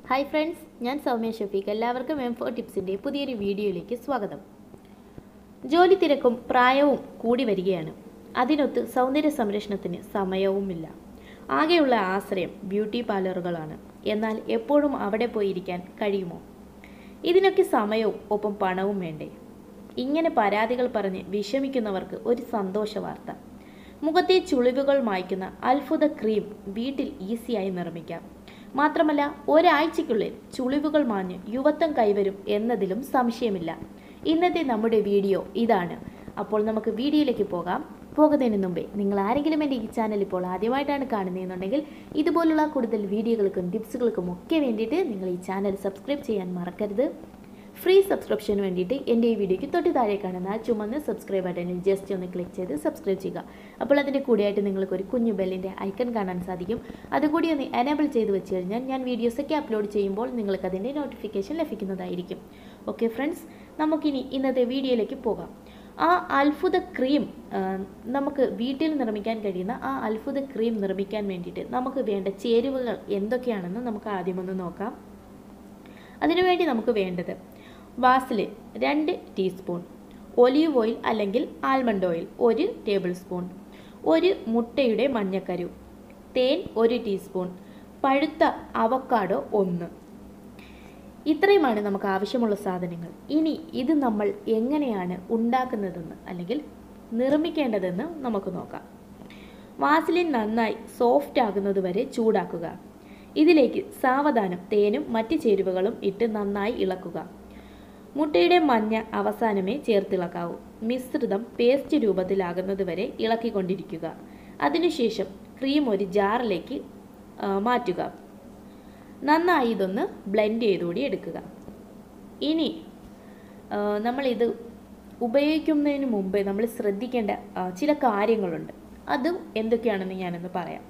Hi friends, ഞാൻ സൗമ്യ ഷഫീഖ്. എല്ലാവർക്കും M4 ടിപ്സിൻ്റെ പുതിയൊരു വീഡിയോയിലേക്ക് സ്വാഗതം. ജോലി തിരക്കും പ്രായവും കൂടി വരികയാണ്. അതിനൊത്ത് സൗന്ദര്യ സംരക്ഷണത്തിന് സമയവുമില്ല. ആകെയുള്ള ആശ്രയം ബ്യൂട്ടി പാർലറുകളാണ്. എന്നാൽ എപ്പോഴും അവിടെ പോയിരിക്കാൻ കഴിയുമോ? ഇതിനൊക്കെ സമയവും ഒപ്പം പണവും വേണ്ടേ? ഇങ്ങനെ പരാതികൾ പറഞ്ഞ് വിഷമിക്കുന്നവർക്ക് ഒരു സന്തോഷ വാർത്ത. മുഖത്തെ ചുളിവുകൾ മായ്ക്കുന്ന അത്ഭുത ക്രീം വീട്ടിൽ ഈസിയായി നിർമ്മിക്കാം. മാത്രമല്ല, ഒരാഴ്ചയ്ക്കുള്ളിൽ ചുളിവുകൾ മാഞ്ഞ് യുവത്വം കൈവരും എന്നതിലും സംശയമില്ല. ഇന്നത്തെ നമ്മുടെ വീഡിയോ ഇതാണ്. അപ്പോൾ നമുക്ക് വീഡിയോയിലേക്ക് പോകുന്നതിന് മുമ്പേ നിങ്ങൾ ആരെങ്കിലും എൻ്റെ ഈ ചാനൽ ഇപ്പോൾ ആദ്യമായിട്ടാണ് കാണുന്നതെന്നുണ്ടെങ്കിൽ ഇതുപോലുള്ള കൂടുതൽ വീഡിയോകൾക്കും ടിപ്സുകൾക്കും ഒക്കെ വേണ്ടിയിട്ട് നിങ്ങൾ ഈ ചാനൽ സബ്സ്ക്രൈബ് ചെയ്യാൻ മറക്കരുത്. ഫ്രീ സബ്സ്ക്രിപ്ഷന് വേണ്ടിയിട്ട് എൻ്റെ ഈ വീഡിയോയ്ക്ക് തൊട്ട് താഴെ കാണുന്ന ആ ചുമന്ന സബ്സ്ക്രൈബ് ബട്ടണിൽ ജസ്റ്റ് ഒന്ന് ക്ലിക്ക് ചെയ്ത് സബ്സ്ക്രൈബ് ചെയ്യുക. അപ്പോൾ അതിൻ്റെ കൂടെയായിട്ട് നിങ്ങൾക്ക് ഒരു കുഞ്ഞു ബെല്ലിൻ്റെ ഐക്കൺ കാണാൻ സാധിക്കും. അതുകൂടി ഒന്ന് എനേബിൾ ചെയ്ത് വെച്ച് കഴിഞ്ഞാൽ ഞാൻ വീഡിയോസൊക്കെ അപ്ലോഡ് ചെയ്യുമ്പോൾ നിങ്ങൾക്ക് അതിൻ്റെ നോട്ടിഫിക്കേഷൻ ലഭിക്കുന്നതായിരിക്കും. ഓക്കെ ഫ്രണ്ട്സ്, നമുക്കിനി ഇന്നത്തെ വീഡിയോയിലേക്ക് പോകാം. ആ അത്ഭുത ക്രീം നമുക്ക് വീട്ടിൽ നിർമ്മിക്കാൻ കഴിയുന്ന ആ അത്ഭുത ക്രീം നിർമ്മിക്കാൻ വേണ്ടിയിട്ട് നമുക്ക് വേണ്ട ചേരുവകൾ എന്തൊക്കെയാണെന്ന് നമുക്ക് ആദ്യമൊന്ന് നോക്കാം. അതിനുവേണ്ടി നമുക്ക് വേണ്ടത് വാസലിൻ 2 ടീസ്പൂൺ, ഒലീവ് ഓയിൽ അല്ലെങ്കിൽ ആൽമണ്ട് ഓയിൽ 1 ടേബിൾ സ്പൂൺ, 1 മുട്ടയുടെ മഞ്ഞക്കരു, തേൻ 1 ടീസ്പൂൺ, പഴുത്ത അവക്കാഡോ 1. ഇത്രയുമാണ് നമുക്ക് ആവശ്യമുള്ള സാധനങ്ങൾ. ഇനി ഇത് നമ്മൾ എങ്ങനെയാണ് ഉണ്ടാക്കുന്നതെന്ന് അല്ലെങ്കിൽ നിർമ്മിക്കേണ്ടതെന്ന് നമുക്ക് നോക്കാം. വാസലിൻ നന്നായി സോഫ്റ്റ് ആകുന്നത് വരെ ചൂടാക്കുക. ഇതിലേക്ക് സാവധാനം തേനും മറ്റ് ചേരുവകളും ഇട്ട് നന്നായി ഇളക്കുക. മുട്ടയുടെ മഞ്ഞ അവസാനമേ ചേർത്തിളക്കാവൂ. മിശ്രിതം പേസ്റ്റ് രൂപത്തിലാകുന്നത് വരെ ഇളക്കിക്കൊണ്ടിരിക്കുക. അതിനുശേഷം ക്രീം ഒരു ജാറിലേക്ക് മാറ്റുക. നന്നായി ഇതൊന്ന് ബ്ലെൻഡ് ചെയ്തുകൂടി എടുക്കുക. ഇനി നമ്മളിത് ഉപയോഗിക്കുന്നതിന് മുമ്പേ നമ്മൾ ശ്രദ്ധിക്കേണ്ട ചില കാര്യങ്ങളുണ്ട്. അതും എന്തൊക്കെയാണെന്ന് ഞാനൊന്ന് പറയാം.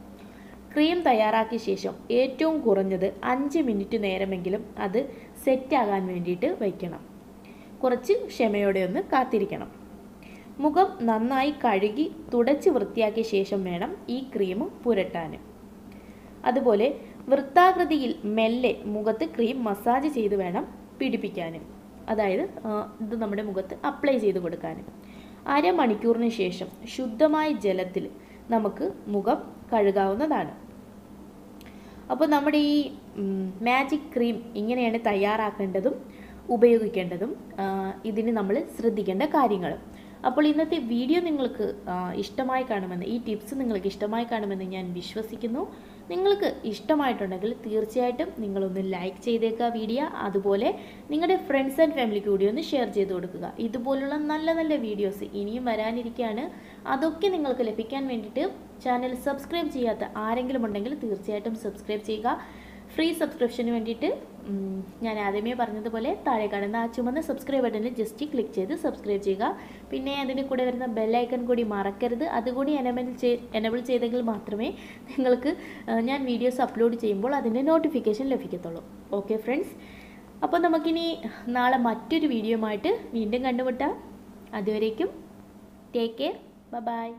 ക്രീം തയ്യാറാക്കിയ ശേഷം ഏറ്റവും കുറഞ്ഞത് 5 മിനിറ്റ് നേരമെങ്കിലും അത് സെറ്റാകാൻ വേണ്ടിയിട്ട് വയ്ക്കണം. കുറച്ച് ക്ഷമയോടെ ഒന്ന് കാത്തിരിക്കണം. മുഖം നന്നായി കഴുകി തുടച്ച് വൃത്തിയാക്കിയ ശേഷം വേണം ഈ ക്രീം പുരട്ടാൻ. അതുപോലെ വൃത്താകൃതിയിൽ മെല്ലെ മുഖത്ത് ക്രീം മസാജ് ചെയ്ത് വേണം പിടിപ്പിക്കാൻ. അതായത് ഇത് നമ്മുടെ മുഖത്ത് അപ്ലൈ ചെയ്ത് കൊടുക്കാൻ. അരമണിക്കൂറിന് ശേഷം ശുദ്ധമായ ജലത്തിൽ നമുക്ക് മുഖം കഴുകാവുന്നതാണ്. അപ്പോൾ നമ്മുടെ ഈ മാജിക് ക്രീം ഇങ്ങനെയാണ് തയ്യാറാക്കേണ്ടതും ഉപയോഗിക്കേണ്ടതും ഇതിന് നമ്മൾ ശ്രദ്ധിക്കേണ്ട കാര്യങ്ങളും. അപ്പോൾ ഇന്നത്തെ വീഡിയോ നിങ്ങൾക്ക് ഇഷ്ടമായി കാണുമെന്ന്, ഈ ടിപ്സ് നിങ്ങൾക്ക് ഇഷ്ടമായി കാണുമെന്ന് ഞാൻ വിശ്വസിക്കുന്നു. നിങ്ങൾക്ക് ഇഷ്ടമായിട്ടുണ്ടെങ്കിൽ തീർച്ചയായിട്ടും നിങ്ങളൊന്ന് ലൈക്ക് ചെയ്തേക്കുക വീഡിയോ. അതുപോലെ നിങ്ങളുടെ ഫ്രണ്ട്സ് ആൻഡ് ഫാമിലിക്ക് കൂടി ഒന്ന് ഷെയർ ചെയ്ത് കൊടുക്കുക. ഇതുപോലുള്ള നല്ല നല്ല വീഡിയോസ് ഇനിയും വരാനിരിക്കുകയാണ്. അതൊക്കെ നിങ്ങൾക്ക് ലഭിക്കാൻ വേണ്ടിയിട്ട് ചാനൽ സബ്സ്ക്രൈബ് ചെയ്യാത്ത ആരെങ്കിലും ഉണ്ടെങ്കിൽ തീർച്ചയായിട്ടും സബ്സ്ക്രൈബ് ചെയ്യുക. ഫ്രീ സബ്സ്ക്രിപ്ഷന് വേണ്ടിയിട്ട് ഞാൻ ആദ്യമേ പറഞ്ഞതുപോലെ താഴെ കാണുന്ന ആ ചുമന്ന സബ്സ്ക്രൈബ് ബട്ടണിൽ ജസ്റ്റ് ക്ലിക്ക് ചെയ്ത് സബ്സ്ക്രൈബ് ചെയ്യുക. പിന്നെ അതിന് കൂടെ വരുന്ന ബെല്ലൈക്കൺ കൂടി മറക്കരുത്. അതുകൂടി എനേബിൾ ചെയ്തെങ്കിൽ മാത്രമേ നിങ്ങൾക്ക് ഞാൻ വീഡിയോസ് അപ്ലോഡ് ചെയ്യുമ്പോൾ അതിൻ്റെ നോട്ടിഫിക്കേഷൻ ലഭിക്കത്തുള്ളൂ. ഓക്കെ ഫ്രണ്ട്സ്, അപ്പോൾ നമുക്കിനി നാളെ മറ്റൊരു വീഡിയോയുമായിട്ട് വീണ്ടും കണ്ടുമുട്ടാം. അതുവരേക്കും ടേക്ക് കെയർ, ബൈ.